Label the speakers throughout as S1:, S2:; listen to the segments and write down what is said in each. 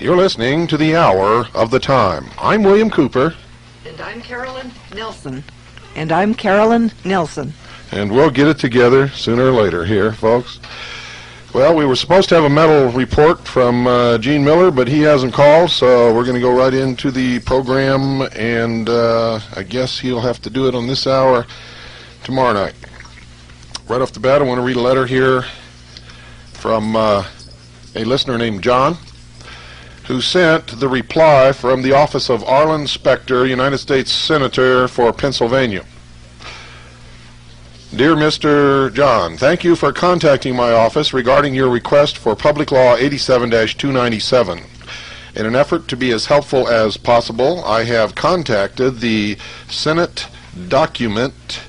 S1: You're listening to the Hour of the Time. I'm William Cooper.
S2: And I'm Carolyn Nelson. And I'm Carolyn Nelson.
S1: And we'll get it together sooner or later here, folks. Well, we were supposed to have a metal report from Gene Miller, but he hasn't called, so we're going to go right into the program, and I guess he'll have to do it on this hour tomorrow night. Right off the bat, I want to read a letter here from a listener named John, who sent the reply from the office of Arlen Specter, United States Senator for Pennsylvania. Dear Mr. John, thank you for contacting my office regarding your request for Public Law 87-297. In an effort to be as helpful as possible, I have contacted the Senate document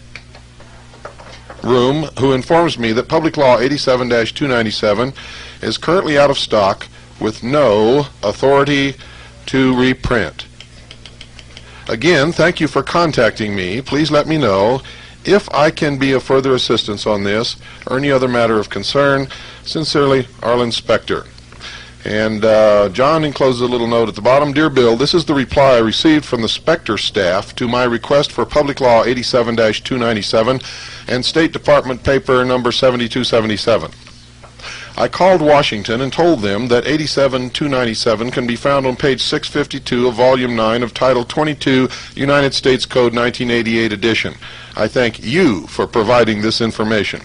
S1: room, who informs me that Public Law 87-297 is currently out of stock with no authority to reprint. Again, thank you for contacting me. Please let me know if I can be of further assistance on this or any other matter of concern. Sincerely, Arlen Specter. And John encloses a little note at the bottom. Dear Bill, this is the reply I received from the Specter staff to my request for Public Law 87-297 and State Department paper number 7277. I called Washington and told them that 87-297 can be found on page 652 of Volume 9 of Title 22, United States Code 1988 edition. I thank you for providing this information.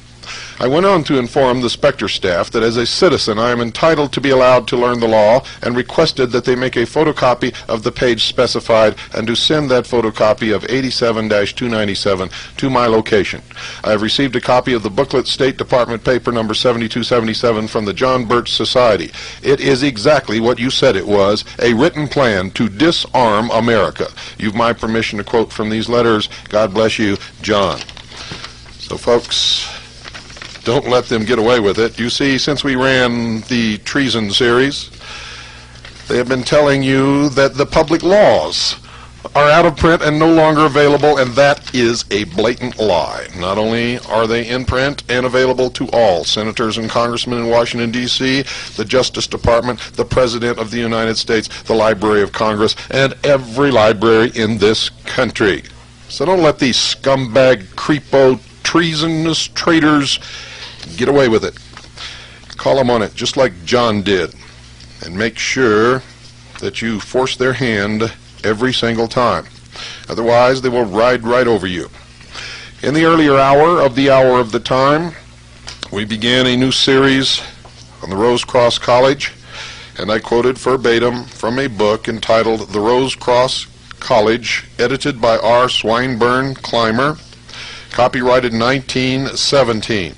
S1: I went on to inform the Specter staff that as a citizen I am entitled to be allowed to learn the law, and requested that they make a photocopy of the page specified and to send that photocopy of 87-297 to my location. I have received a copy of the booklet State Department paper number 7277 from the John Birch Society. It is exactly what you said it was, a written plan to disarm America. You've my permission to quote from these letters. God bless you, John. So folks, don't let them get away with it. You see, since we ran the treason series, they have been telling you that the public laws are out of print and no longer available, and that is a blatant lie. Not only are they in print and available to all senators and congressmen in Washington, D.C., the Justice Department, the President of the United States, the Library of Congress, and every library in this country. So don't let these scumbag, creepo, treasonous traitors get away with it. Call them on it, just like John did, and make sure that you force their hand every single time. Otherwise, they will ride right over you. In the earlier hour of the Hour of the Time, we began a new series on the Rose Cross College, and I quoted verbatim from a book entitled The Rose Cross College, edited by R. Swinburne Clymer, copyrighted 1917.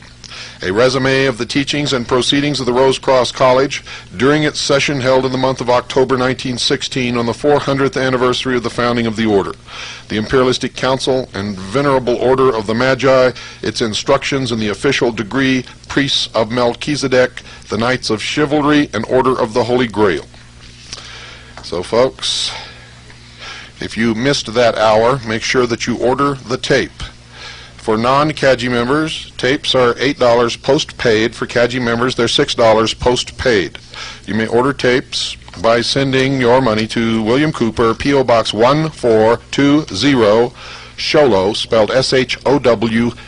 S1: A resume of the teachings and proceedings of the Rose Cross College during its session held in the month of October 1916 on the 400th anniversary of the founding of the order. The Imperialistic Council and Venerable Order of the Magi, its instructions in the official degree, Priests of Melchizedek, the Knights of Chivalry, and Order of the Holy Grail. So folks, if you missed that hour, make sure that you order the tape. For non-CAGI members, tapes are $8 post-paid. For CAGI members, they're $6 post-paid. You may order tapes by sending your money to William Cooper, P.O. Box 1420, Sholo, spelled S-H-O-W-L-O-W,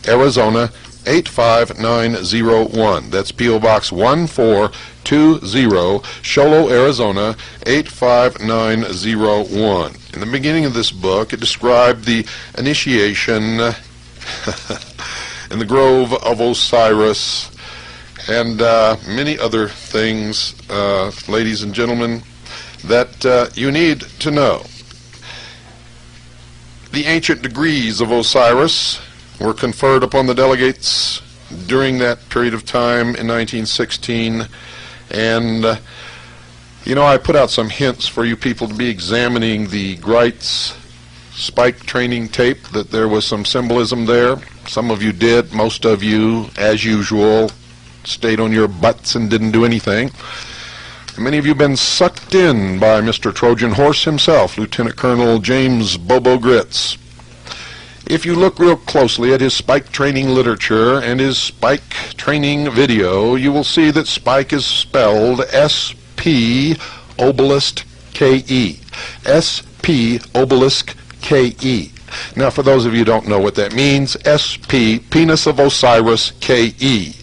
S1: Arizona 85901. That's P.O. Box 1420, Sholo, Arizona 85901. In the beginning of this book, it described the initiation in the Grove of Osiris and many other things, ladies and gentlemen, that you need to know. The ancient degrees of Osiris were conferred upon the delegates during that period of time in 1916, and I put out some hints for you people to be examining the Greit's spike training tape, that there was some symbolism there. Some of you did. Most of you, as usual, stayed on your butts and didn't do anything. Many of you have been sucked in by Mr. Trojan Horse himself, Lieutenant Colonel James Bobo Gritz. If you look real closely at his spike training literature and his spike training video, you will see that spike is spelled S-P obelisk K-E. S-P obelisk K-E. Now, for those of you who don't know what that means, S-P, penis of Osiris, K-E.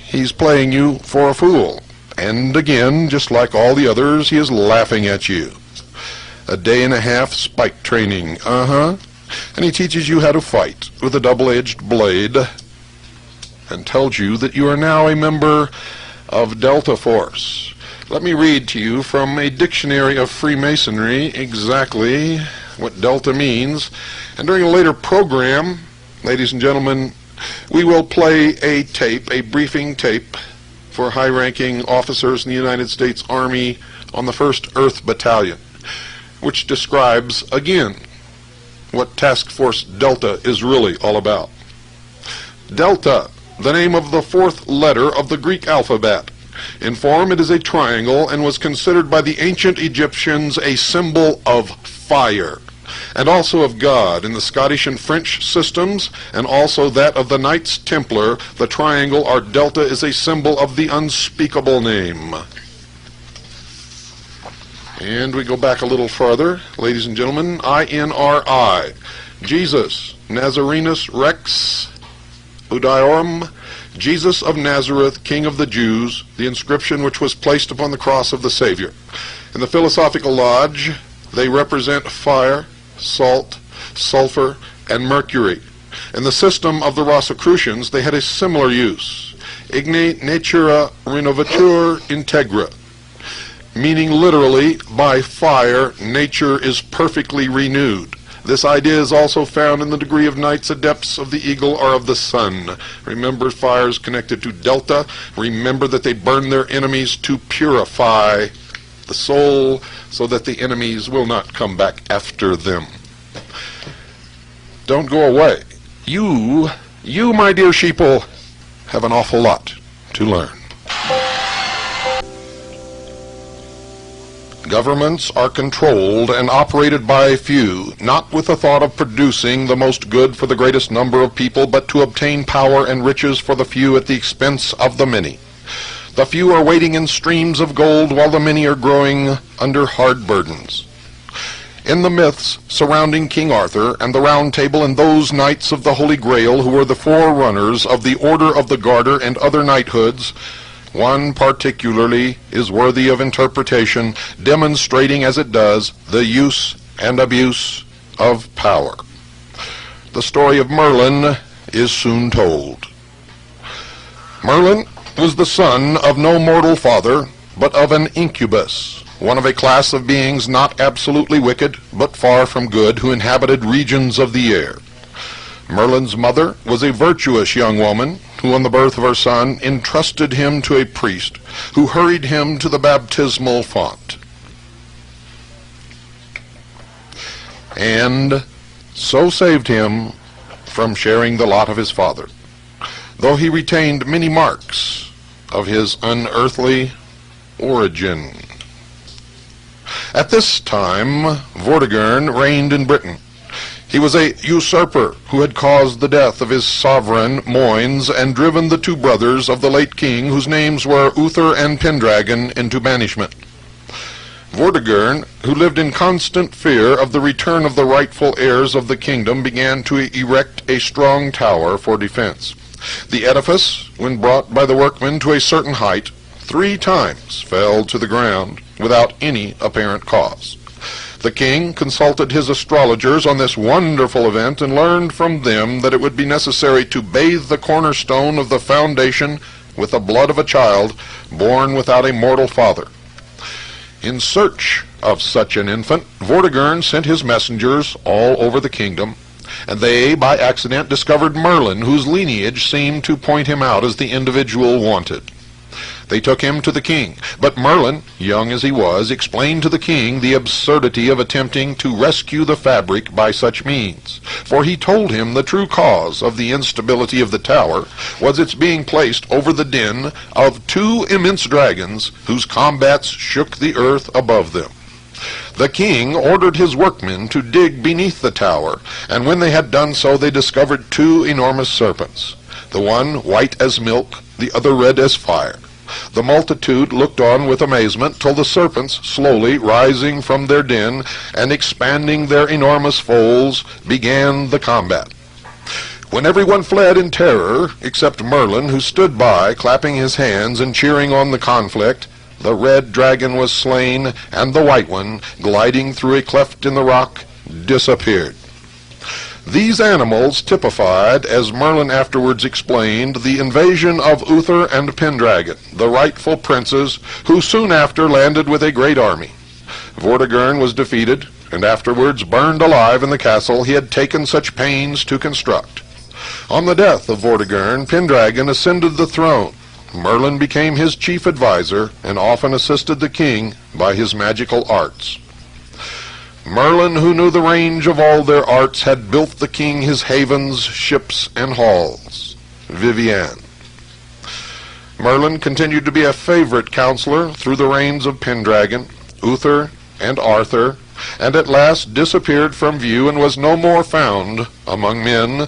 S1: He's playing you for a fool. And again, just like all the others, he is laughing at you. A day and a half spike training, and he teaches you how to fight with a double-edged blade and tells you that you are now a member of Delta Force. Let me read to you from a dictionary of Freemasonry exactly what Delta means. And during a later program, ladies and gentlemen, we will play a tape, a briefing tape, for high-ranking officers in the United States Army on the 1st Earth Battalion, which describes, again, what Task Force Delta is really all about. Delta, the name of the 4th letter of the Greek alphabet. In form, it is a triangle and was considered by the ancient Egyptians a symbol of fire, and also of God. In the Scottish and French systems, and also that of the Knights Templar, the triangle or delta is a symbol of the unspeakable name. And we go back a little farther, ladies and gentlemen. I-N-R-I. Jesus, Nazarenus Rex Udiorum, Jesus of Nazareth, King of the Jews, the inscription which was placed upon the cross of the Savior. In the Philosophical Lodge, they represent fire, salt, sulfur, and mercury. In the system of the Rosicrucians, they had a similar use. Igne natura renovatur integra, meaning literally, by fire, nature is perfectly renewed. This idea is also found in the degree of Knights Adepts of the Eagle or of the Sun. Remember, fire is connected to Delta. Remember that they burn their enemies to purify the soul so that the enemies will not come back after them. Don't go away. You, my dear sheeple, have an awful lot to learn. Governments are controlled and operated by a few, not with the thought of producing the most good for the greatest number of people, but to obtain power and riches for the few at the expense of the many. The few are waiting in streams of gold, while the many are growing under hard burdens. In the myths surrounding King Arthur and the Round Table and those knights of the Holy Grail who were the forerunners of the Order of the Garter and other knighthoods, one particularly is worthy of interpretation, demonstrating as it does the use and abuse of power. The story of Merlin is soon told. Merlin was the son of no mortal father, but of an incubus, one of a class of beings not absolutely wicked, but far from good, who inhabited regions of the air. Merlin's mother was a virtuous young woman, who on the birth of her son entrusted him to a priest, who hurried him to the baptismal font, and so saved him from sharing the lot of his father, though he retained many marks of his unearthly origin. At this time, Vortigern reigned in Britain. He was a usurper who had caused the death of his sovereign, Moins, and driven the two brothers of the late king, whose names were Uther and Pendragon, into banishment. Vortigern, who lived in constant fear of the return of the rightful heirs of the kingdom, began to erect a strong tower for defense. The edifice, when brought by the workmen to a certain height, 3 times fell to the ground without any apparent cause. The king consulted his astrologers on this wonderful event and learned from them that it would be necessary to bathe the cornerstone of the foundation with the blood of a child born without a mortal father. In search of such an infant, Vortigern sent his messengers all over the kingdom, and they, by accident, discovered Merlin, whose lineage seemed to point him out as the individual wanted. They took him to the king, but Merlin, young as he was, explained to the king the absurdity of attempting to rescue the fabric by such means, for he told him the true cause of the instability of the tower was its being placed over the den of 2 immense dragons whose combats shook the earth above them. The king ordered his workmen to dig beneath the tower, and when they had done so they discovered 2 enormous serpents, the one white as milk, the other red as fire. The multitude looked on with amazement till the serpents, slowly rising from their den and expanding their enormous folds, began the combat. When everyone fled in terror, except Merlin, who stood by, clapping his hands and cheering on the conflict, the red dragon was slain, and the white one, gliding through a cleft in the rock, disappeared. These animals typified, as Merlin afterwards explained, the invasion of Uther and Pendragon, the rightful princes, who soon after landed with a great army. Vortigern was defeated, and afterwards burned alive in the castle he had taken such pains to construct. On the death of Vortigern, Pendragon ascended the throne. Merlin became his chief advisor, and often assisted the king by his magical arts. Merlin, who knew the range of all their arts, had built the king his havens, ships, and halls. Vivian. Merlin continued to be a favorite counselor through the reigns of Pendragon, Uther, and Arthur, and at last disappeared from view and was no more found among men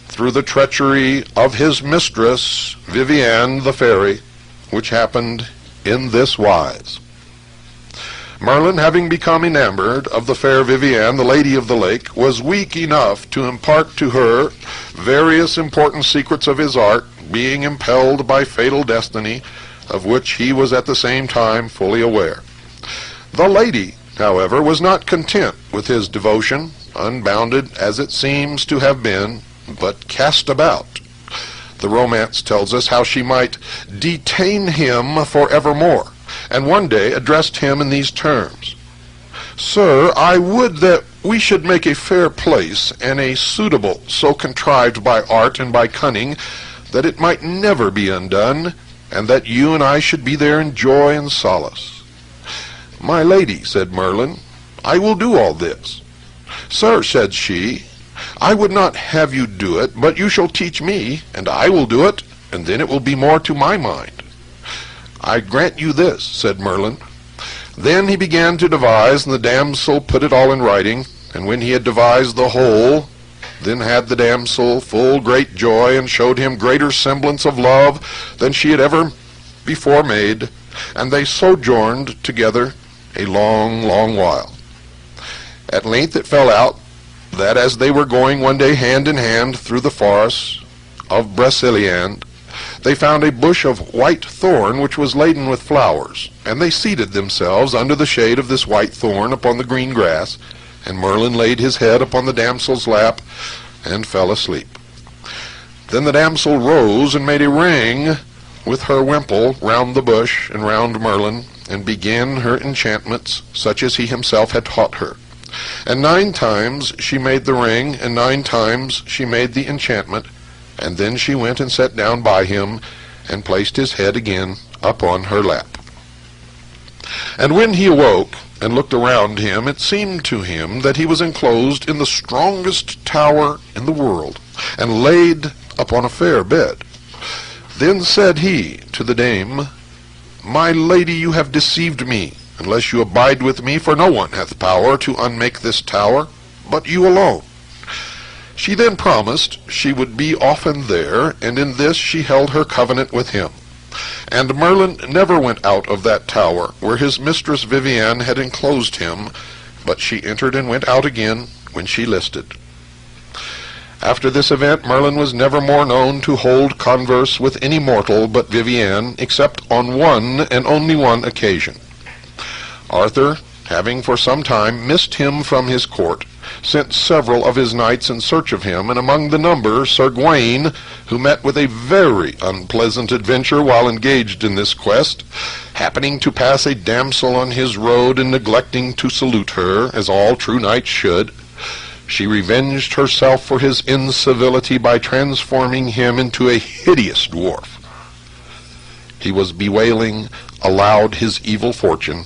S1: through the treachery of his mistress, Vivian the fairy, which happened in this wise. Merlin, having become enamored of the fair Vivian, the Lady of the Lake, was weak enough to impart to her various important secrets of his art, being impelled by fatal destiny, of which he was at the same time fully aware. The lady, however, was not content with his devotion, unbounded as it seems to have been, but cast about. The romance tells us how she might detain him forevermore, and one day addressed him in these terms: "Sir, I would that we should make a fair place, and a suitable, so contrived by art and by cunning, that it might never be undone, and that you and I should be there in joy and solace." "My lady," said Merlin, "I will do all this." "Sir," said she, "I would not have you do it, but you shall teach me, and I will do it, and then it will be more to my mind." "I grant you this," said Merlin. Then he began to devise, and the damsel put it all in writing, and when he had devised the whole, then had the damsel full great joy, and showed him greater semblance of love than she had ever before made, and they sojourned together a long, long while. At length it fell out that as they were going one day hand in hand through the forest of Broceliande, they found a bush of white thorn which was laden with flowers, and they seated themselves under the shade of this white thorn upon the green grass, and Merlin laid his head upon the damsel's lap and fell asleep. Then the damsel rose and made a ring with her wimple round the bush and round Merlin, and began her enchantments such as he himself had taught her. And 9 times she made the ring, and 9 times she made the enchantment, and then she went and sat down by him, and placed his head again upon her lap. And when he awoke and looked around him, it seemed to him that he was enclosed in the strongest tower in the world, and laid upon a fair bed. Then said he to the dame, "My lady, you have deceived me, unless you abide with me, for no one hath power to unmake this tower, but you alone." She then promised she would be often there, and in this she held her covenant with him. And Merlin never went out of that tower where his mistress Vivienne had enclosed him, but she entered and went out again when she listed. After this event, Merlin was never more known to hold converse with any mortal but Vivienne, except on one and only one occasion. Arthur, having for some time missed him from his court, sent several of his knights in search of him, and among the number Sir Gawain, who met with a very unpleasant adventure while engaged in this quest, happening to pass a damsel on his road and neglecting to salute her, as all true knights should. She revenged herself for his incivility by transforming him into a hideous dwarf. He was bewailing aloud his evil fortune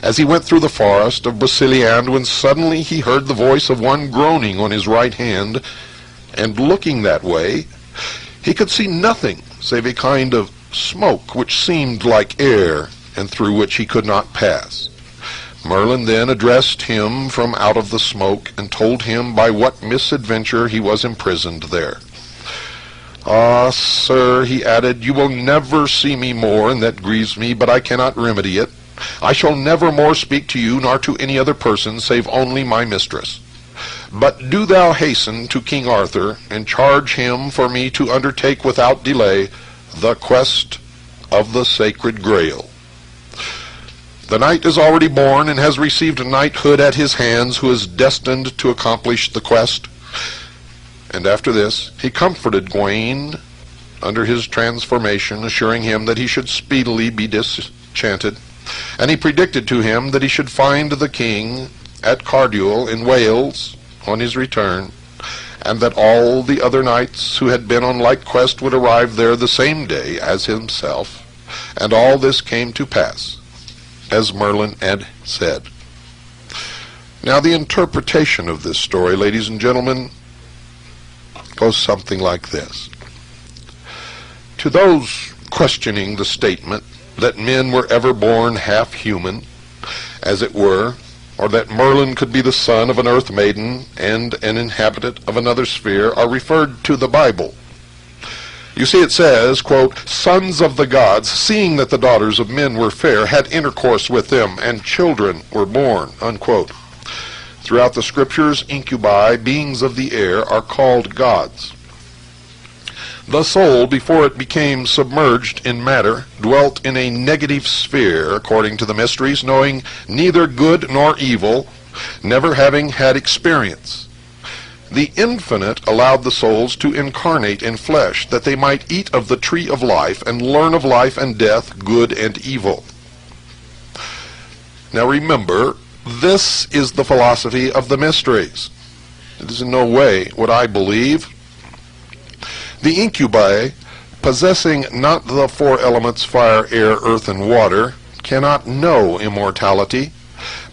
S1: as he went through the forest of Broceliande, when suddenly he heard the voice of one groaning on his right hand, and looking that way, he could see nothing save a kind of smoke which seemed like air, and through which he could not pass. Merlin then addressed him from out of the smoke, and told him by what misadventure he was imprisoned there. "Ah, sir," he added, "you will never see me more, and that grieves me, but I cannot remedy it. I shall never more speak to you, nor to any other person, save only my mistress. But do thou hasten to King Arthur, and charge him for me to undertake without delay the quest of the Sacred Grail. The knight is already born, and has received knighthood at his hands, who is destined to accomplish the quest." And after this, he comforted Gawain under his transformation, assuring him that he should speedily be disenchanted, and he predicted to him that he should find the king at Carduel in Wales on his return, and that all the other knights who had been on like quest would arrive there the same day as himself. And all this came to pass, as Merlin had said. Now, the interpretation of this story, ladies and gentlemen, goes something like this. To those questioning the statement that men were ever born half human, as it were, or that Merlin could be the son of an earth maiden and an inhabitant of another sphere, are referred to the Bible. You see, it says, quote, "Sons of the gods, seeing that the daughters of men were fair, had intercourse with them, and children were born," unquote. Throughout the scriptures, incubi, beings of the air, are called gods. The soul, before it became submerged in matter, dwelt in a negative sphere, according to the mysteries, knowing neither good nor evil, never having had experience. The infinite allowed the souls to incarnate in flesh, that they might eat of the tree of life and learn of life and death, good and evil. Now remember, this is the philosophy of the mysteries. It is in no way what I believe. The incubi, possessing not the four elements fire, air, earth, and water, cannot know immortality,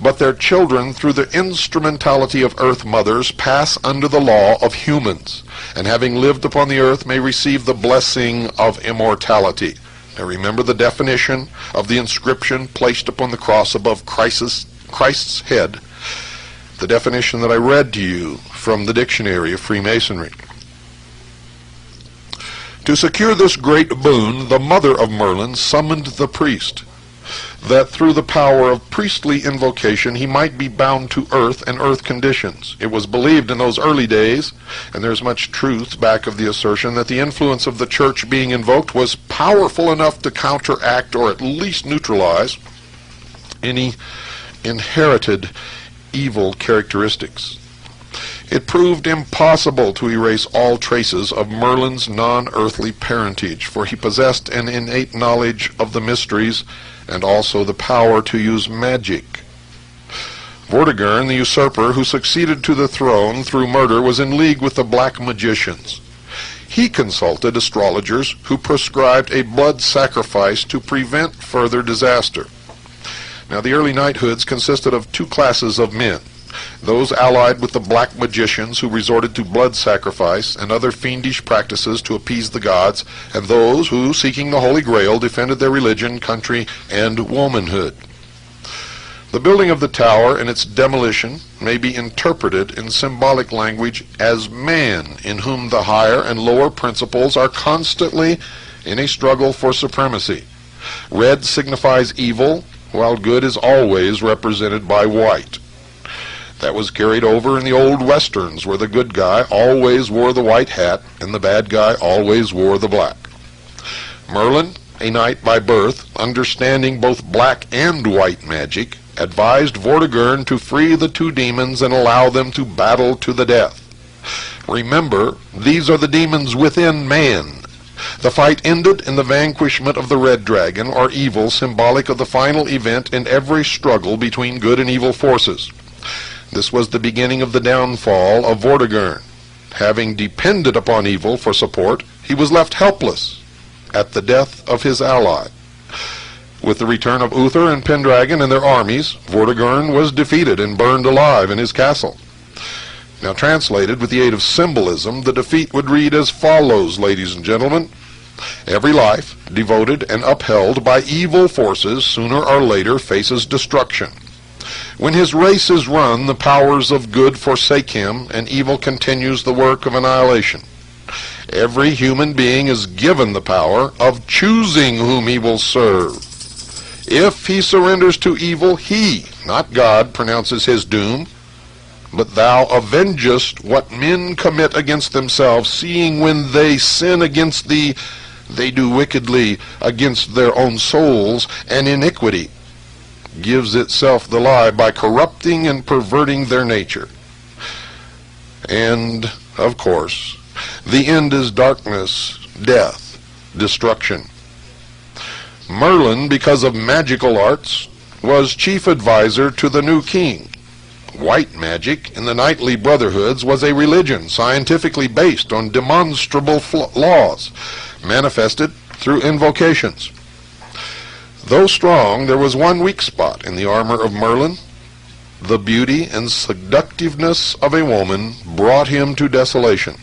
S1: but their children, through the instrumentality of earth mothers, pass under the law of humans, and having lived upon the earth may receive the blessing of immortality. Now remember the definition of the inscription placed upon the cross above Christ's head, the definition that I read to you from the dictionary of Freemasonry. To secure this great boon, the mother of Merlin summoned the priest, that through the power of priestly invocation he might be bound to earth and earth conditions. It was believed in those early days, and there's much truth back of the assertion, that the influence of the church being invoked was powerful enough to counteract or at least neutralize any inherited evil characteristics. It proved impossible to erase all traces of Merlin's non-earthly parentage, for he possessed an innate knowledge of the mysteries and also the power to use magic. Vortigern, the usurper who succeeded to the throne through murder, was in league with the black magicians. He consulted astrologers who prescribed a blood sacrifice to prevent further disaster. Now, the early knighthoods consisted of two classes of men: those allied with the black magicians who resorted to blood sacrifice and other fiendish practices to appease the gods, and those who, seeking the Holy Grail, defended their religion, country, and womanhood. The building of the tower and its demolition may be interpreted in symbolic language as man, in whom the higher and lower principles are constantly in a struggle for supremacy. Red signifies evil, while good is always represented by white. That was carried over in the old westerns, where the good guy always wore the white hat and the bad guy always wore the black. Merlin, a knight by birth, understanding both black and white magic, advised Vortigern to free the two demons and allow them to battle to the death. Remember, these are the demons within man. The fight ended in the vanquishment of the red dragon, or evil, symbolic of the final event in every struggle between good and evil forces. This was the beginning of the downfall of Vortigern. Having depended upon evil for support, he was left helpless at the death of his ally. With the return of Uther and Pendragon and their armies, Vortigern was defeated and burned alive in his castle. Now, translated with the aid of symbolism, the defeat would read as follows, ladies and gentlemen. Every life devoted and upheld by evil forces sooner or later faces destruction. When his race is run, the powers of good forsake him, and evil continues the work of annihilation. Every human being is given the power of choosing whom he will serve. If he surrenders to evil, he, not God, pronounces his doom. But thou avengest what men commit against themselves, seeing when they sin against thee, they do wickedly against their own souls, and iniquity gives itself the lie by corrupting and perverting their nature. And, of course, the end is darkness, death, destruction. Merlin, because of magical arts, was chief advisor to the new king. White magic in the knightly brotherhoods was a religion scientifically based on demonstrable laws, manifested through invocations. Though strong, there was one weak spot in the armor of Merlin. The beauty and seductiveness of a woman brought him to desolation.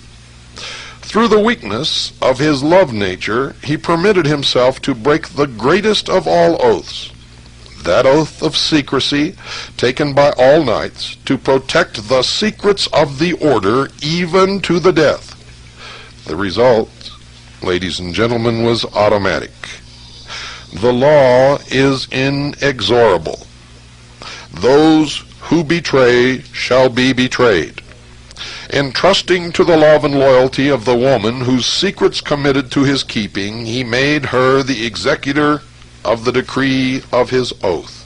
S1: Through the weakness of his love nature, he permitted himself to break the greatest of all oaths, that oath of secrecy taken by all knights to protect the secrets of the order even to the death. The result, ladies and gentlemen, was automatic. The law is inexorable. Those who betray shall be betrayed. Entrusting to the love and loyalty of the woman whose secrets committed to his keeping, he made her the executor of the decree of his oath.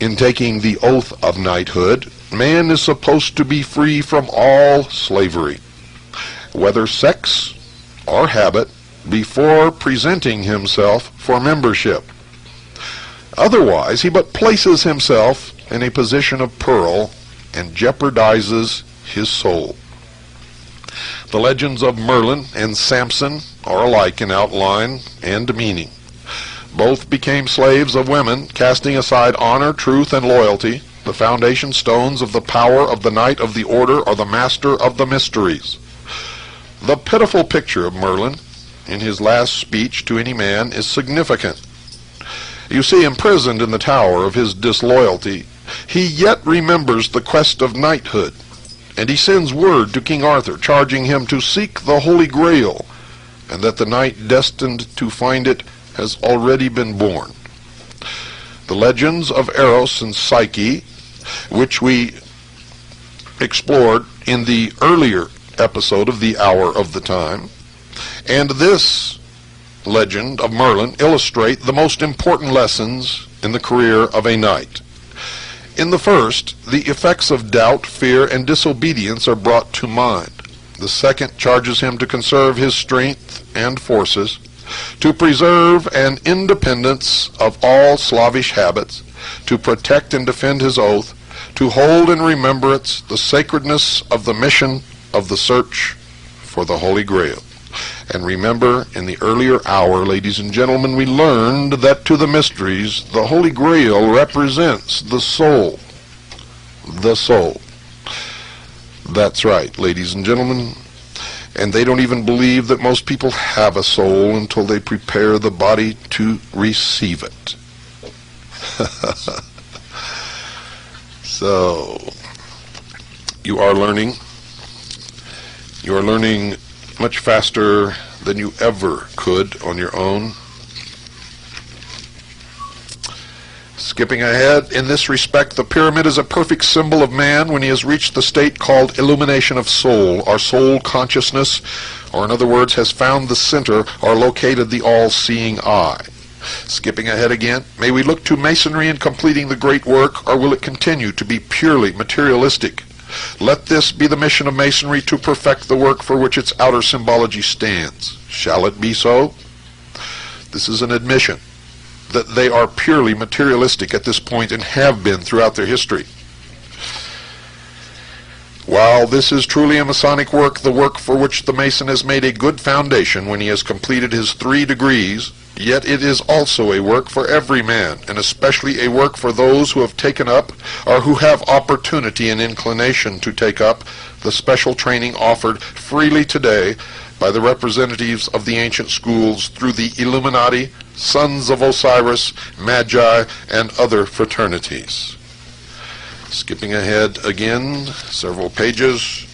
S1: In taking the oath of knighthood, man is supposed to be free from all slavery, whether sex or habit, before presenting himself for membership. Otherwise, he but places himself in a position of peril and jeopardizes his soul. The legends of Merlin and Samson are alike in outline and meaning. Both became slaves of women, casting aside honor, truth, and loyalty, the foundation stones of the power of the knight of the order or the master of the mysteries. The pitiful picture of Merlin in his last speech to any man is significant. You see, imprisoned in the tower of his disloyalty, he yet remembers the quest of knighthood, and he sends word to King Arthur, charging him to seek the Holy Grail, and that the knight destined to find it has already been born. The legends of Eros and Psyche, which we explored in the earlier episode of The Hour of the Time, and this legend of Merlin illustrate the most important lessons in the career of a knight. In the first, the effects of doubt, fear, and disobedience are brought to mind. The second charges him to conserve his strength and forces, to preserve an independence of all slavish habits, to protect and defend his oath, to hold in remembrance the sacredness of the mission of the search for the Holy Grail. And remember, in the earlier hour, ladies and gentlemen, we learned that to the mysteries, the Holy Grail represents the soul. The soul. That's right, ladies and gentlemen. And they don't even believe that most people have a soul until they prepare the body to receive it. So, you are learning. You are learning much faster than you ever could on your own. Skipping ahead, in this respect, the pyramid is a perfect symbol of man when he has reached the state called illumination of soul, or soul consciousness, or in other words, has found the center or located the all-seeing eye. Skipping ahead again, may we look to Masonry in completing the great work, or will it continue to be purely materialistic? Let this be the mission of Masonry, to perfect the work for which its outer symbology stands. Shall it be so? This is an admission that they are purely materialistic at this point and have been throughout their history. While this is truly a Masonic work, the work for which the Mason has made a good foundation when he has completed his 3 degrees, yet it is also a work for every man, and especially a work for those who have taken up, or who have opportunity and inclination to take up, the special training offered freely today by the representatives of the ancient schools through the Illuminati, Sons of Osiris, Magi, and other fraternities. Skipping ahead again, several pages.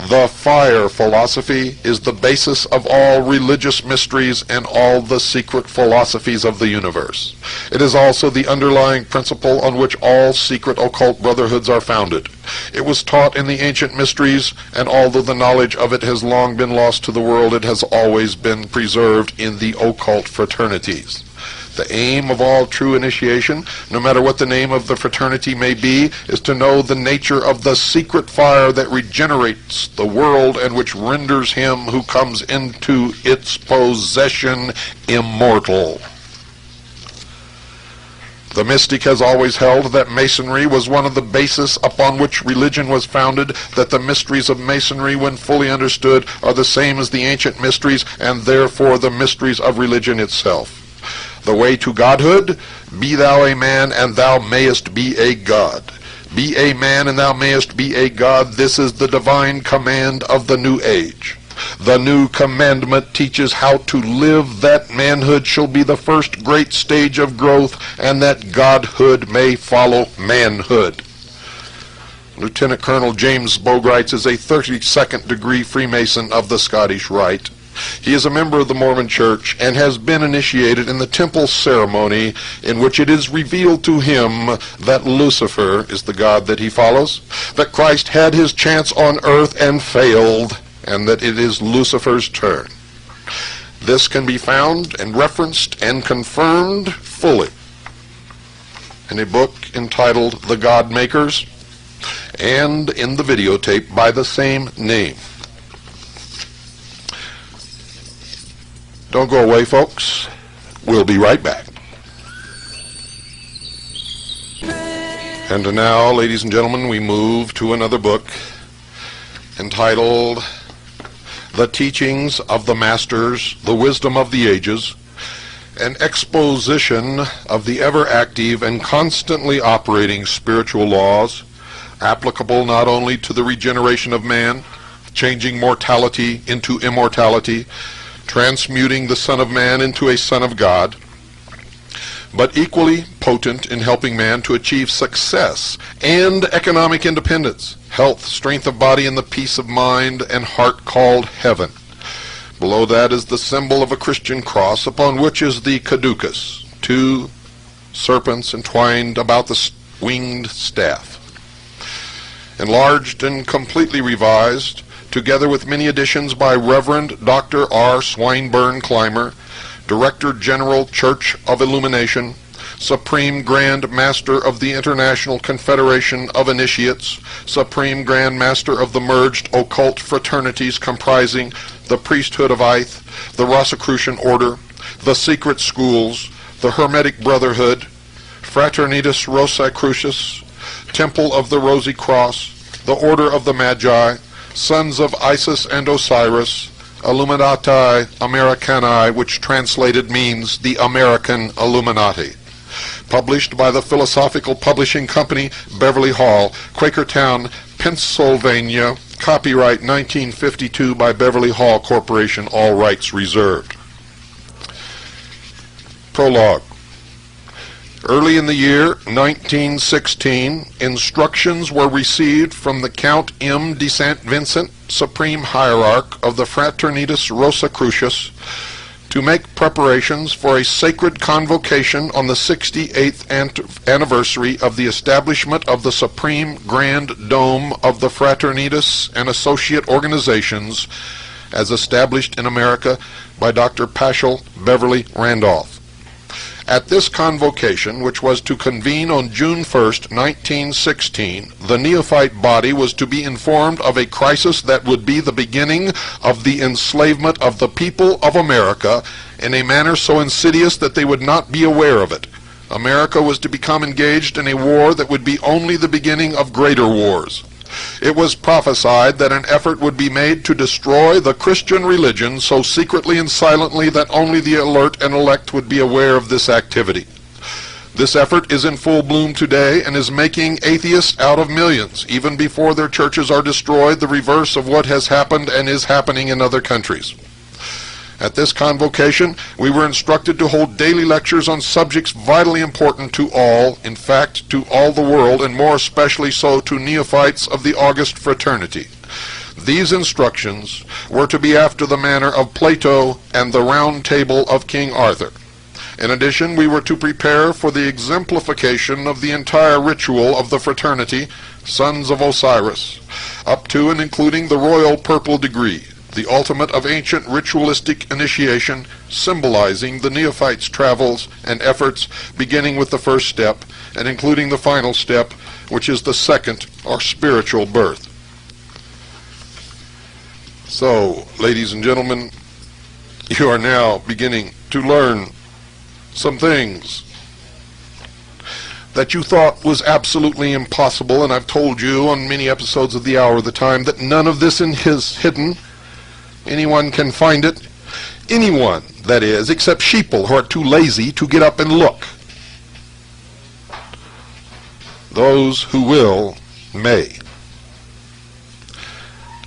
S1: The fire philosophy is the basis of all religious mysteries and all the secret philosophies of the universe. It is also the underlying principle on which all secret occult brotherhoods are founded. It was taught in the ancient mysteries, and although the knowledge of it has long been lost to the world, it has always been preserved in the occult fraternities. The aim of all true initiation, no matter what the name of the fraternity may be, is to know the nature of the secret fire that regenerates the world and which renders him who comes into its possession immortal. The mystic has always held that Masonry was one of the bases upon which religion was founded, that the mysteries of Masonry, when fully understood, are the same as the ancient mysteries, and therefore the mysteries of religion itself. The way to godhood, be thou a man, and thou mayest be a god. Be a man, and thou mayest be a god. This is the divine command of the new age. The new commandment teaches how to live, that manhood shall be the first great stage of growth, and that godhood may follow manhood. Lieutenant Colonel James Bogrites is a 32nd degree Freemason of the Scottish Rite. He is a member of the Mormon Church and has been initiated in the temple ceremony in which it is revealed to him that Lucifer is the god that he follows, that Christ had his chance on earth and failed, and that it is Lucifer's turn. This can be found and referenced and confirmed fully in a book entitled The God Makers, and in the videotape by the same name. Don't go away, folks. We'll be right back. And now, ladies and gentlemen, we move to another book entitled The Teachings of the Masters, the Wisdom of the Ages, an exposition of the ever-active and constantly operating spiritual laws, applicable not only to the regeneration of man, changing mortality into immortality, transmuting the Son of Man into a Son of God, but equally potent in helping man to achieve success and economic independence, health, strength of body, and the peace of mind and heart called heaven. Below that is the symbol of a Christian cross, upon which is the caducus, 2 serpents entwined about the winged staff. Enlarged and completely revised, together with many additions by Reverend Dr. R. Swinburne Clymer, Director General Church of Illumination, Supreme Grand Master of the International Confederation of Initiates, Supreme Grand Master of the merged occult fraternities comprising the Priesthood of Ith, the Rosicrucian Order, the Secret Schools, the Hermetic Brotherhood, Fraternitas Rosicrucis, Temple of the Rosy Cross, the Order of the Magi, Sons of Isis and Osiris, Illuminati Americani, which translated means the American Illuminati. Published by the Philosophical Publishing Company, Beverly Hall, Quakertown, Pennsylvania. Copyright 1952 by Beverly Hall Corporation, all rights reserved. Prologue. Early in the year 1916, instructions were received from the Count M. de St. Vincent, Supreme Hierarch of the Fraternitas Rosicrucis, to make preparations for a sacred convocation on the 68th anniversary of the establishment of the Supreme Grand Dome of the Fraternitas and Associate Organizations as established in America by Dr. Paschal Beverly Randolph. At this convocation, which was to convene on June 1st, 1916, the neophyte body was to be informed of a crisis that would be the beginning of the enslavement of the people of America in a manner so insidious that they would not be aware of it. America was to become engaged in a war that would be only the beginning of greater wars. It was prophesied that an effort would be made to destroy the Christian religion so secretly and silently that only the alert and elect would be aware of this activity. This effort is in full bloom today and is making atheists out of millions, even before their churches are destroyed, the reverse of what has happened and is happening in other countries. At this convocation, we were instructed to hold daily lectures on subjects vitally important to all, in fact, to all the world, and more especially so to neophytes of the August Fraternity. These instructions were to be after the manner of Plato and the Round Table of King Arthur. In addition, we were to prepare for the exemplification of the entire ritual of the fraternity, Sons of Osiris, up to and including the royal purple degree, the ultimate of ancient ritualistic initiation, symbolizing the neophyte's travels and efforts, beginning with the first step and including the final step, which is the second, or spiritual birth. So, ladies and gentlemen, you are now beginning to learn some things that you thought was absolutely impossible, and I've told you on many episodes of The Hour of the Time that none of this is hidden. Anyone can find it. Anyone, that is, except sheeple who are too lazy to get up and look. Those who will may.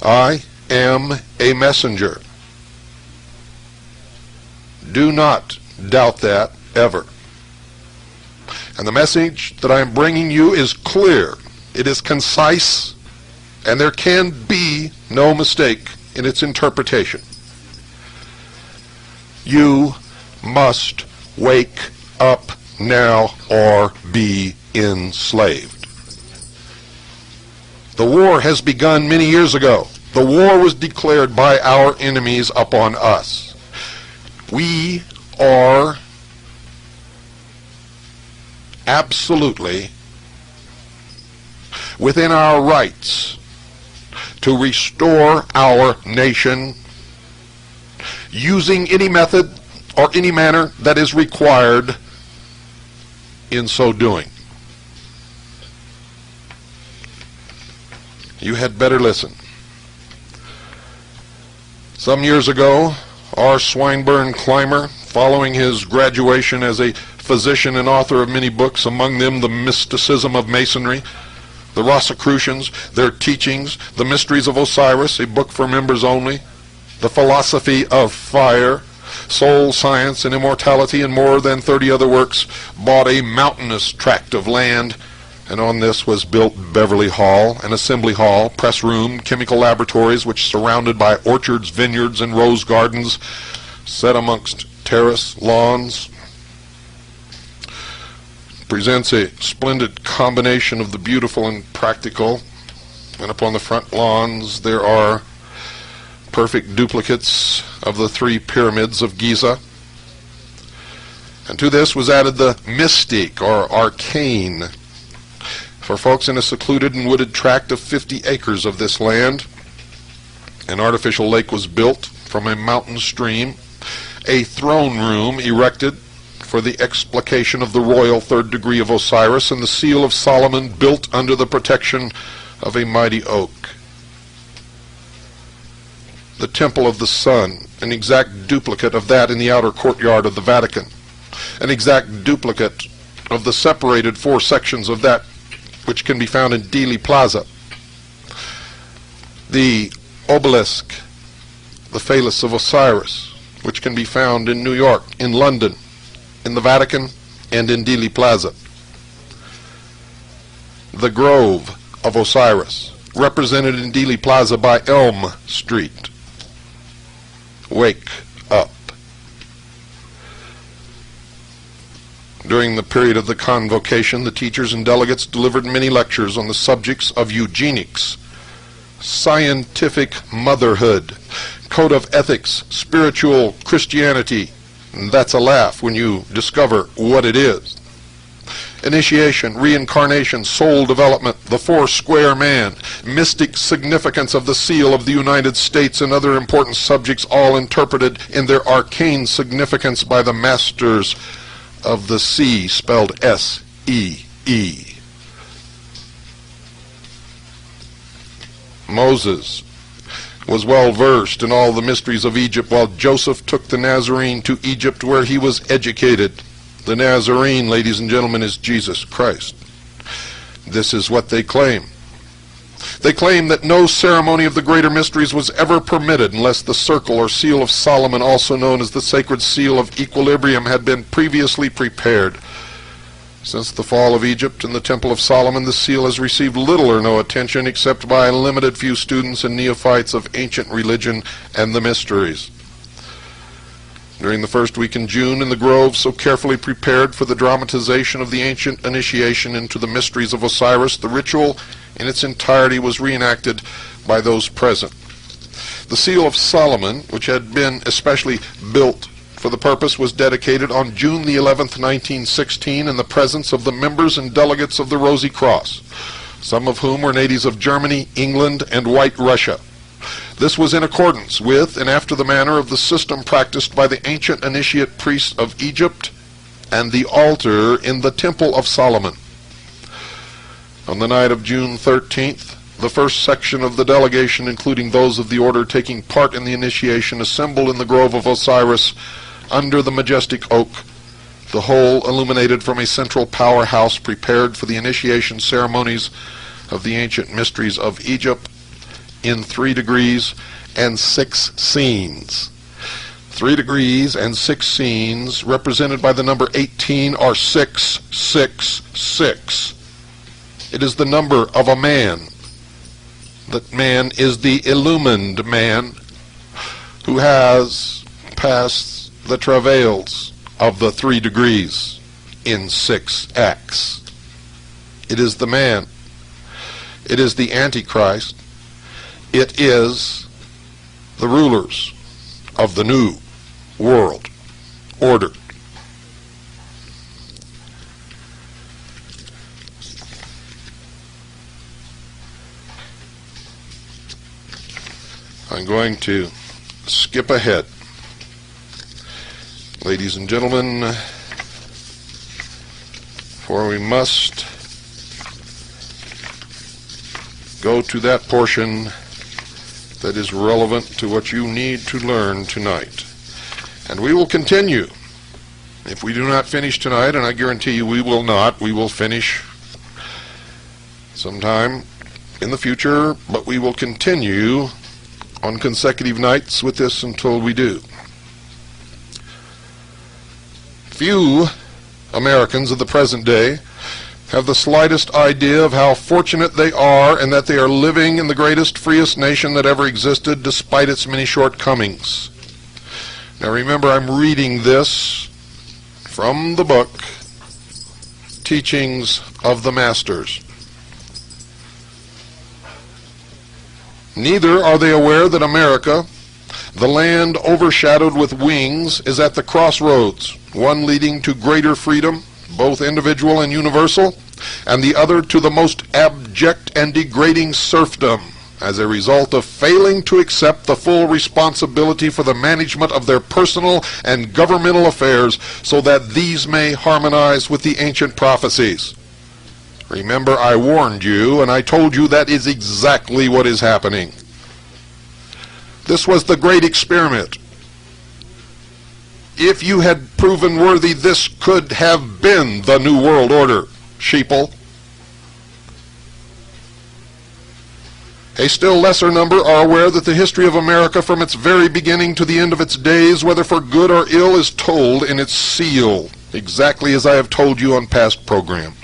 S1: I am a messenger. Do not doubt that ever. And the message that I am bringing you is clear. It is concise, and there can be no mistake in its interpretation. You must wake up now or be enslaved. The war has begun many years ago. The war was declared by our enemies upon us. We are absolutely within our rights to restore our nation using any method or any manner that is required in so doing. You had better listen. Some years ago, R. Swinburne Clymer, following his graduation as a physician and author of many books, among them The Mysticism of Masonry, The Rosicrucians, Their Teachings, The Mysteries of Osiris, a book for members only, The Philosophy of Fire, Soul, Science, and Immortality, and more than 30 other works, bought a mountainous tract of land, and on this was built Beverly Hall, an assembly hall, press room, chemical laboratories, which surrounded by orchards, vineyards, and rose gardens, set amongst terrace lawns, presents a splendid combination of the beautiful and practical. And upon the front lawns there are perfect duplicates of the 3 pyramids of Giza. And to this was added the mystic or arcane for folks in a secluded and wooded tract of 50 acres of this land. An artificial lake was built from a mountain stream, a throne room erected for the explication of the royal 3rd degree of Osiris, and the seal of Solomon built under the protection of a mighty oak. The Temple of the Sun, an exact duplicate of that in the outer courtyard of the Vatican, an exact duplicate of the separated 4 sections of that which can be found in Dealey Plaza. The obelisk, the Phallus of Osiris, which can be found in New York, in London, in the Vatican, and in Dealey Plaza. The Grove of Osiris, represented in Dealey Plaza by Elm Street. Wake up. During the period of the convocation, the teachers and delegates delivered many lectures on the subjects of eugenics, scientific motherhood, code of ethics, spiritual Christianity. And that's a laugh when you discover what it is. Initiation, reincarnation, soul development, the four square man, mystic significance of the seal of the United States, and other important subjects, all interpreted in their arcane significance by the masters of the sea, spelled S-E-E. Moses was well versed in all the mysteries of Egypt, while Joseph took the Nazarene to Egypt, where he was educated. The Nazarene, ladies and gentlemen, is Jesus Christ. This is what they claim. They claim that no ceremony of the greater mysteries was ever permitted unless the circle or seal of Solomon, also known as the sacred seal of equilibrium, had been previously prepared. Since the fall of Egypt and the Temple of Solomon, the seal has received little or no attention except by a limited few students and neophytes of ancient religion and the mysteries. During the first week in June, in the grove so carefully prepared for the dramatization of the ancient initiation into the mysteries of Osiris, the ritual in its entirety was reenacted by those present. The seal of Solomon, which had been especially built for the purpose, was dedicated on June the 11th, 1916, in the presence of the members and delegates of the Rosy Cross, some of whom were natives of Germany, England, and White Russia. This was in accordance with and after the manner of the system practiced by the ancient initiate priests of Egypt and the altar in the Temple of Solomon. On the night of June 13th, the first section of the delegation, including those of the order taking part in the initiation, assembled in the grove of Osiris under the majestic oak, the whole illuminated from a central powerhouse prepared for the initiation ceremonies of the ancient mysteries of Egypt in 3 degrees and 6 scenes. 3 degrees and 6 scenes, represented by the number 18, are 666. It is the number of a man. That man is the illumined man who has passed the travails of the 3 degrees in 6x. It is the man. It is the Antichrist. It is the rulers of the new world order. I'm going to skip ahead. Ladies and gentlemen, for we must go to that portion that is relevant to what you need to learn tonight. And we will continue. If we do not finish tonight, and I guarantee you we will not, we will finish sometime in the future, but we will continue on consecutive nights with this until we do. Few Americans of the present day have the slightest idea of how fortunate they are and that they are living in the greatest, freest nation that ever existed, despite its many shortcomings. Now remember, I'm reading this from the book Teachings of the Masters. Neither are they aware that America, the land overshadowed with wings, is at the crossroads, one leading to greater freedom, both individual and universal, and the other to the most abject and degrading serfdom, as a result of failing to accept the full responsibility for the management of their personal and governmental affairs, so that these may harmonize with the ancient prophecies. Remember, I warned you, and I told you that is exactly what is happening. This was the great experiment. If you had proven worthy, this could have been the New World Order, sheeple. A still lesser number are aware that the history of America from its very beginning to the end of its days, whether for good or ill, is told in its seal, exactly as I have told you on past programs.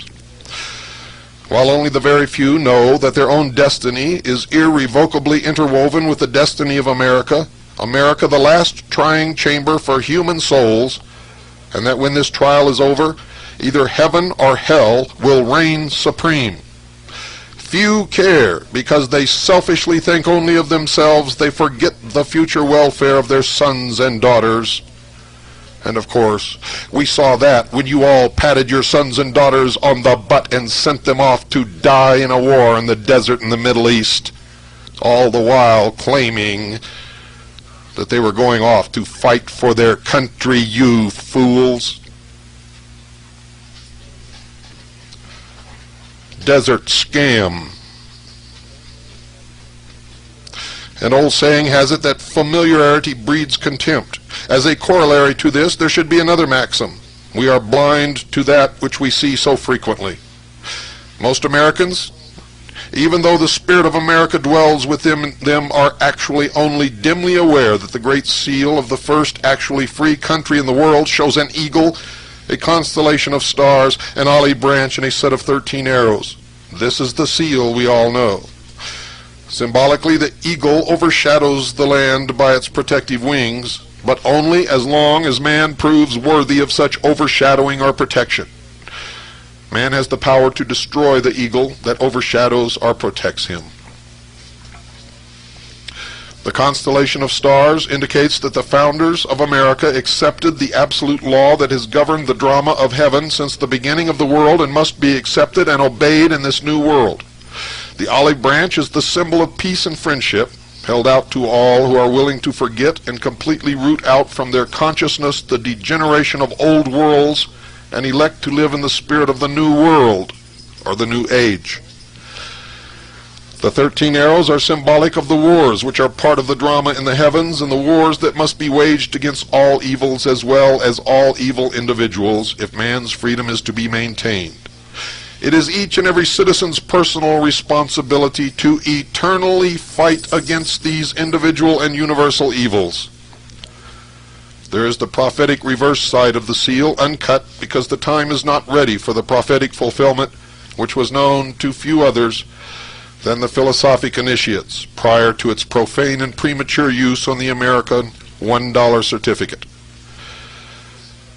S1: While only the very few know that their own destiny is irrevocably interwoven with the destiny of America, America the last trying chamber for human souls, and that when this trial is over, Either heaven or hell will reign supreme. Few care because they selfishly think only of themselves. They forget the future welfare of their sons and daughters. And of course, we saw that when you all patted your sons and daughters on the butt and sent them off to die in a war in the desert in the Middle East, all the while claiming that they were going off to fight for their country, you fools. Desert scam. An old saying has it that familiarity breeds contempt. As a corollary to this, there should be another maxim. We are blind to that which we see so frequently. Most Americans, even though the spirit of America dwells within them, are actually only dimly aware that the great seal of the first actually free country in the world shows an eagle, a constellation of stars, an olive branch, and a set of 13 arrows. This is the seal we all know. Symbolically, the eagle overshadows the land by its protective wings, but only as long as man proves worthy of such overshadowing or protection. Man has the power to destroy the eagle that overshadows or protects him. The constellation of stars indicates that the founders of America accepted the absolute law that has governed the drama of heaven since the beginning of the world and must be accepted and obeyed in this new world. The olive branch is the symbol of peace and friendship, held out to all who are willing to forget and completely root out from their consciousness the degeneration of old worlds and elect to live in the spirit of the new world, or the new age. The 13 arrows are symbolic of the wars which are part of the drama in the heavens, and the wars that must be waged against all evils as well as all evil individuals if man's freedom is to be maintained. It is each and every citizen's personal responsibility to eternally fight against these individual and universal evils. There is the prophetic reverse side of the seal, uncut because the time is not ready for the prophetic fulfillment, which was known to few others than the philosophic initiates prior to its profane and premature use on the American $1 certificate.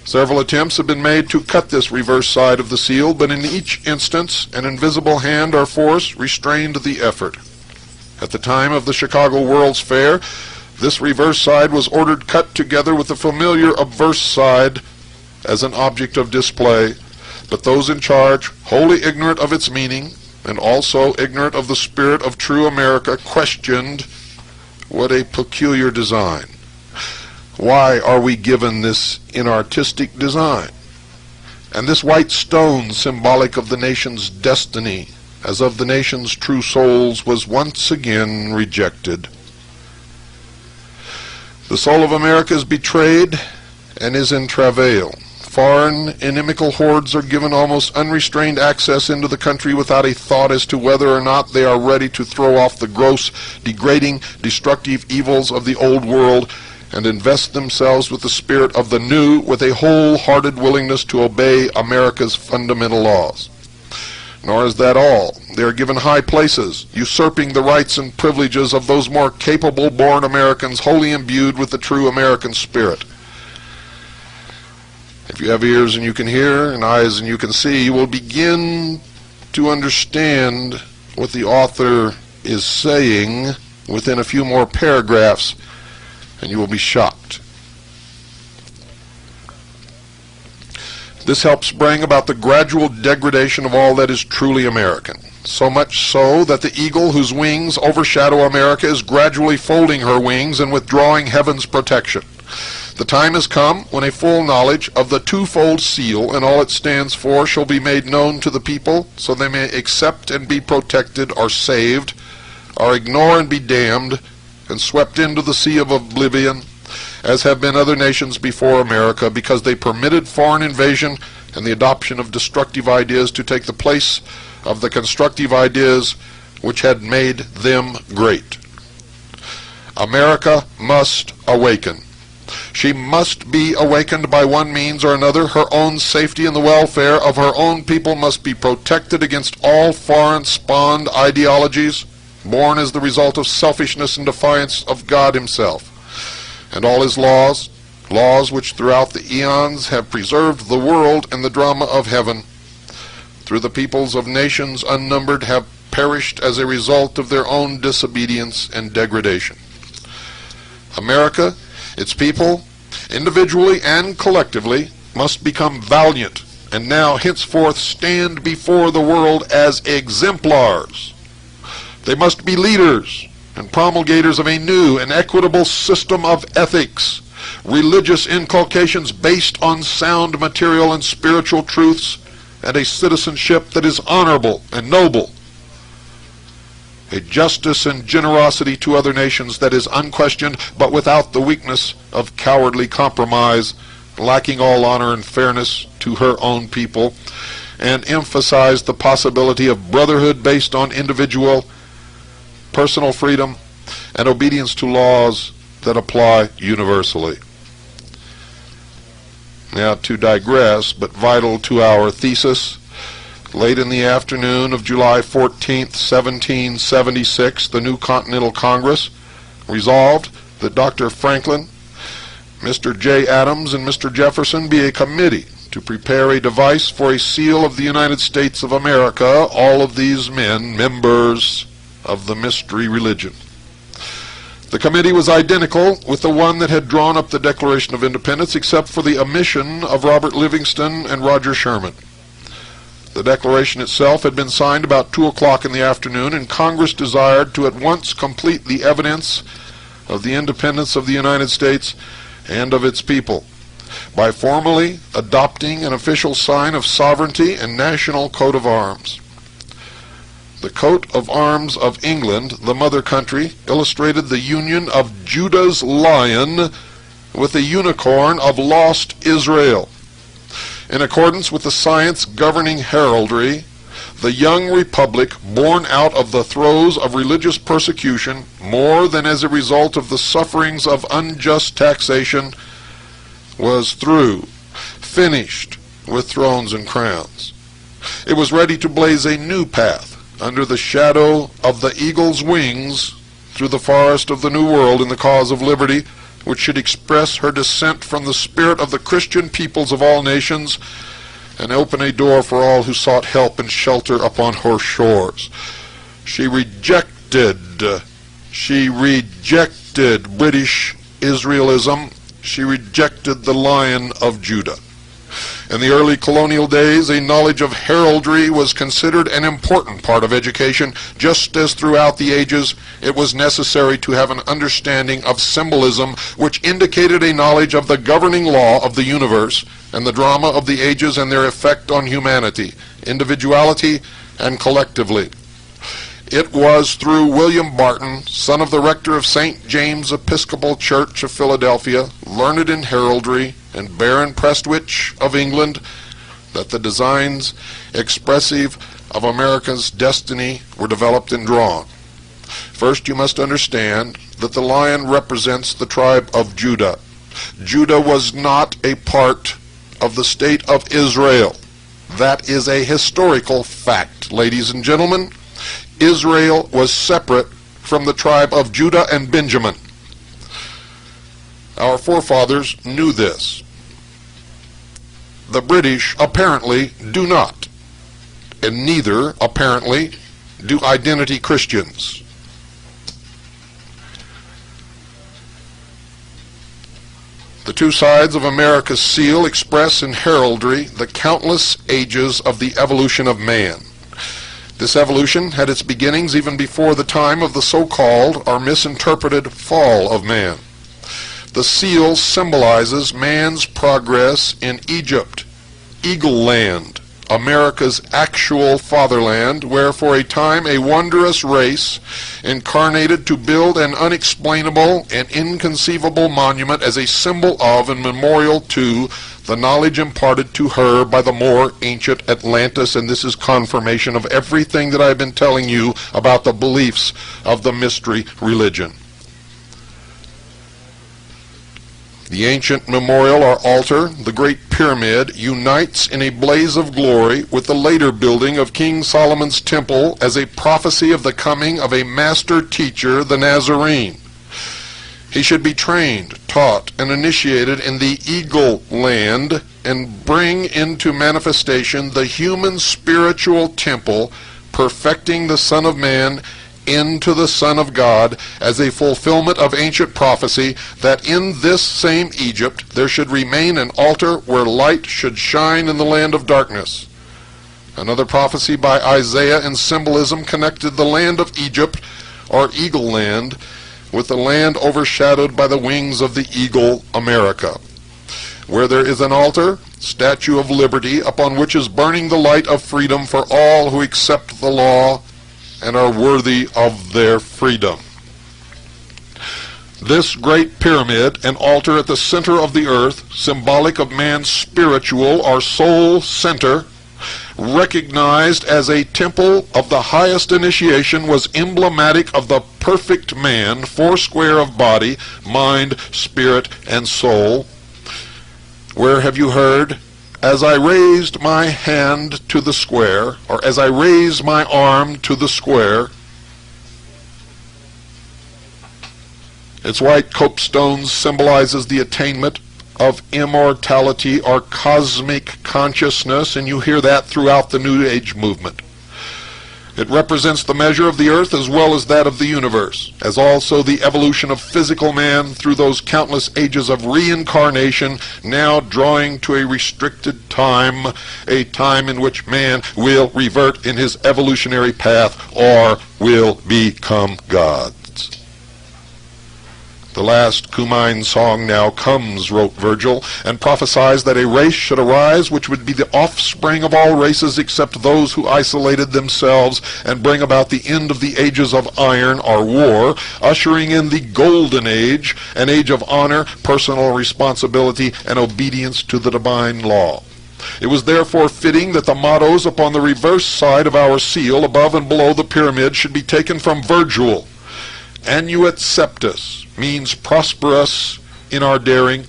S1: Several attempts have been made to cut this reverse side of the seal, but in each instance an invisible hand or force restrained the effort. At the time of the Chicago World's Fair, this reverse side was ordered cut together with the familiar obverse side as an object of display, but those in charge, wholly ignorant of its meaning and also ignorant of the spirit of true America, questioned what a peculiar design. Why are we given this inartistic design? And this white stone, symbolic of the nation's destiny, as of the nation's true souls, was once again rejected. The soul of America is betrayed and is in travail. Foreign inimical hordes are given almost unrestrained access into the country without a thought as to whether or not they are ready to throw off the gross, degrading, destructive evils of the old world and invest themselves with the spirit of the new, with a wholehearted willingness to obey America's fundamental laws. Nor is that all. They are given high places, usurping the rights and privileges of those more capable born Americans wholly imbued with the true American spirit. If you have ears and you can hear, and eyes and you can see, you will begin to understand what the author is saying within a few more paragraphs, and you will be shocked. This helps bring about the gradual degradation of all that is truly American. So much so that the eagle whose wings overshadow America is gradually folding her wings and withdrawing heaven's protection. The time has come when a full knowledge of the twofold seal and all it stands for shall be made known to the people, so they may accept and be protected or saved, or ignore and be damned, and swept into the sea of oblivion, as have been other nations before America, because they permitted foreign invasion and the adoption of destructive ideas to take the place of the constructive ideas which had made them great. America must awaken. She must be awakened by one means or another. Her own safety and the welfare of her own people must be protected against all foreign spawned ideologies, born as the result of selfishness and defiance of God himself and all his laws, laws which throughout the eons have preserved the world and the drama of heaven. Through the peoples of nations unnumbered have perished as a result of their own disobedience and degradation. America, its people, individually and collectively, must become valiant and now henceforth stand before the world as exemplars. They must be leaders and promulgators of a new and equitable system of ethics, religious inculcations based on sound material and spiritual truths, and a citizenship that is honorable and noble, a justice and generosity to other nations that is unquestioned but without the weakness of cowardly compromise, lacking all honor and fairness to her own people, and emphasize the possibility of brotherhood based on individual personal freedom and obedience to laws that apply universally. Now, to digress, but vital to our thesis, late in the afternoon of July 14th, 1776, the New Continental Congress resolved that Dr. Franklin, Mr. J. Adams, and Mr. Jefferson be a committee to prepare a device for a seal of the United States of America, all of these men members of the mystery religion. The committee was identical with the one that had drawn up the Declaration of Independence, except for the omission of Robert Livingston and Roger Sherman. The Declaration itself had been signed about 2 o'clock in the afternoon, and Congress desired to at once complete the evidence of the independence of the United States and of its people by formally adopting an official sign of sovereignty and national coat of arms. The coat of arms of England, the mother country, illustrated the union of Judah's lion with the unicorn of lost Israel. In accordance with the science governing heraldry, the young republic, born out of the throes of religious persecution, more than as a result of the sufferings of unjust taxation, was through, finished with thrones and crowns. It was ready to blaze a new path under the shadow of the eagle's wings through the forest of the New World in the cause of liberty, which should express her descent from the spirit of the Christian peoples of all nations and open a door for all who sought help and shelter upon her shores. She rejected British Israelism. She rejected the Lion of Judah. In the early colonial days, a knowledge of heraldry was considered an important part of education, just as throughout the ages it was necessary to have an understanding of symbolism, which indicated a knowledge of the governing law of the universe and the drama of the ages and their effect on humanity, individuality, and collectively. It was through William Barton, son of the rector of St. James Episcopal Church of Philadelphia, learned in heraldry, and Baron Prestwich of England, that the designs expressive of America's destiny were developed and drawn. First, you must understand that the lion represents the tribe of Judah. Judah was not a part of the state of Israel. That is a historical fact, ladies and gentlemen. Israel was separate from the tribe of Judah and Benjamin. Our forefathers knew this. The British apparently do not, and neither, apparently, do identity Christians. The two sides of America's seal express in heraldry the countless ages of the evolution of man. This evolution had its beginnings even before the time of the so-called or misinterpreted fall of man. The seal symbolizes man's progress in Egypt, Eagle Land, America's actual fatherland, where for a time a wondrous race incarnated to build an unexplainable and inconceivable monument as a symbol of and memorial to the knowledge imparted to her by the more ancient Atlantis. And this is confirmation of everything that I've been telling you about the beliefs of the mystery religion. The ancient memorial or altar, the Great Pyramid, unites in a blaze of glory with the later building of King Solomon's temple as a prophecy of the coming of a master teacher, the Nazarene. He should be trained, taught, and initiated in the eagle land and bring into manifestation the human spiritual temple, perfecting the Son of Man into the Son of God as a fulfillment of ancient prophecy that in this same Egypt there should remain an altar where light should shine in the land of darkness. Another prophecy by Isaiah in symbolism connected the land of Egypt, or Eagle Land, with the land overshadowed by the wings of the eagle America. Where there is an altar, Statue of Liberty, upon which is burning the light of freedom for all who accept the law and are worthy of their freedom. This great pyramid, an altar at the center of the earth, symbolic of man's spiritual or soul center, recognized as a temple of the highest initiation, was emblematic of the perfect man, foursquare of body, mind, spirit, and soul. Where have you heard, as I raised my hand to the square, or as I raised my arm to the square? Its white copestone symbolizes the attainment of immortality or cosmic consciousness, and you hear that throughout the New Age movement. It represents the measure of the earth as well as that of the universe, as also the evolution of physical man through those countless ages of reincarnation, now drawing to a restricted time, a time in which man will revert in his evolutionary path or will become gods. The last Cumaean song now comes, wrote Virgil, and prophesies that a race should arise which would be the offspring of all races except those who isolated themselves, and bring about the end of the ages of iron or war, ushering in the golden age, an age of honor, personal responsibility, and obedience to the divine law. It was therefore fitting that the mottos upon the reverse side of our seal, above and below the pyramid, should be taken from Virgil. Annuit Septus means prosperous in our daring,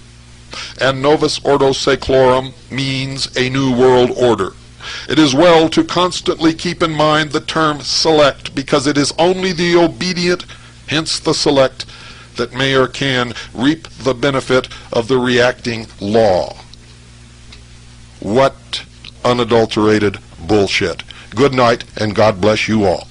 S1: and Novus Ordo Seclorum means a new world order. It is well to constantly keep in mind the term select, because it is only the obedient, hence the select, that may or can reap the benefit of the reacting law. What unadulterated bullshit. Good night, and God bless you all.